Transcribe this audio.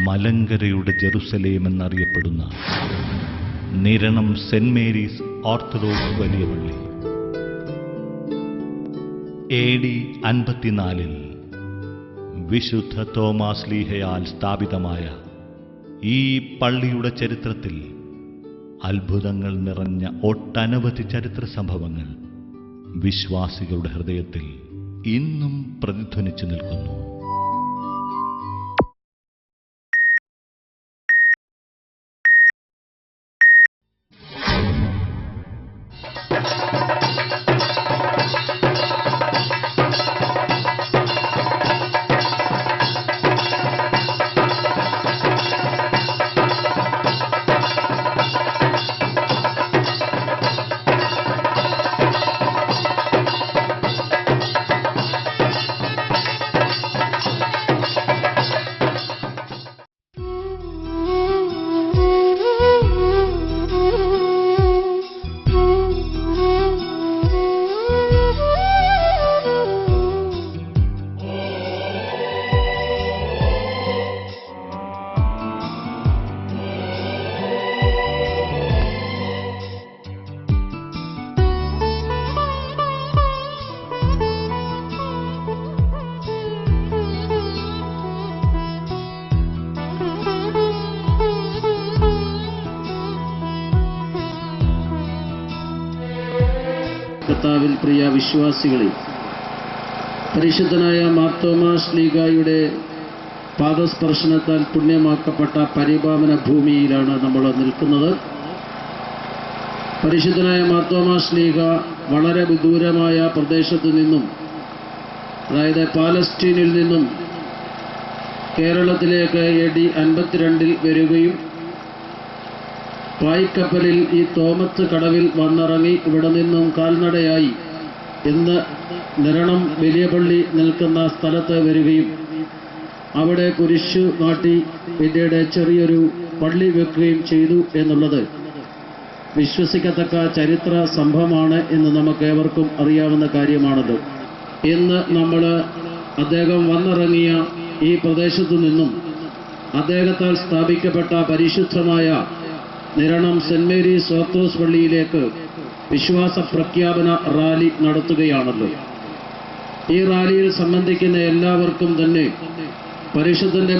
മലങ്കരയുടെ Jerusalem എന്നറിയപ്പെടുന്ന Niranam saint Mary's orthodox വലിയ പള്ളി AD 54 വിശുദ്ധ തോമാസ് ലീഹയാൽ സ്ഥാപിതമായ ഈ പള്ളിയുടെ ചരിത്രത്തിൽ അത്ഭുതങ്ങൾ നിറഞ്ഞ ഒട്ടനവധി ചരിത്ര സംഭവങ്ങൾ വിശ്വാസികളുടെ ഹൃദയത്തിൽ ഇന്നും പ്രതിധ്വനിച്ചു നിൽക്കുന്നു. കർത്താവിൽ പ്രിയ വിശ്വാസികളെ, പരിശുദ്ധനായ മാർത്തോമാ ശ്ലീഹായുടെ പാദസ്പർശനത്താൽ പുണ്യമാക്കപ്പെട്ട പരിപാവന ഭൂമിയിലാണ് നമ്മൾ നിൽക്കുന്നത്. പരിശുദ്ധനായ മാർത്തോമാ ശ്ലീഹ വളരെ വിദൂരമായ പ്രദേശത്തു നിന്നും, അതായത് പാലസ്തീനിൽ നിന്നും കേരളത്തിലേക്ക് AD 52 വരികയും പായ്ക്കപ്പലിൽ ഈ തോമത്ത് കടവിൽ വന്നിറങ്ങി ഇവിടെ നിന്നും കാൽനടയായി ഇന്ന് നിരണം വലിയ പള്ളി നിൽക്കുന്ന സ്ഥലത്ത് വരികയും അവിടെ കുരിശു നാട്ടി പിന്നീട് ചെറിയൊരു പള്ളി വെക്കുകയും ചെയ്തു എന്നുള്ളത് വിശ്വസിക്കത്തക്ക ചരിത്ര സംഭവമാണ് എന്ന് നമുക്കേവർക്കും അറിയാവുന്ന കാര്യമാണത്. ഇന്ന് നമ്മൾ അദ്ദേഹം വന്നിറങ്ങിയ ഈ പ്രദേശത്തു നിന്നും അദ്ദേഹത്താൽ സ്ഥാപിക്കപ്പെട്ട പരിശുദ്ധമായ നിരണം സെന്റ് മേരീസ് ഓർത്തഡോക്സ് പള്ളിയിലേക്ക് വിശ്വാസ പ്രഖ്യാപന റാലി നടത്തുകയാണല്ലോ. ഈ റാലിയിൽ സംബന്ധിക്കുന്ന എല്ലാവർക്കും തന്നെ പരിശുദ്ധന്റെ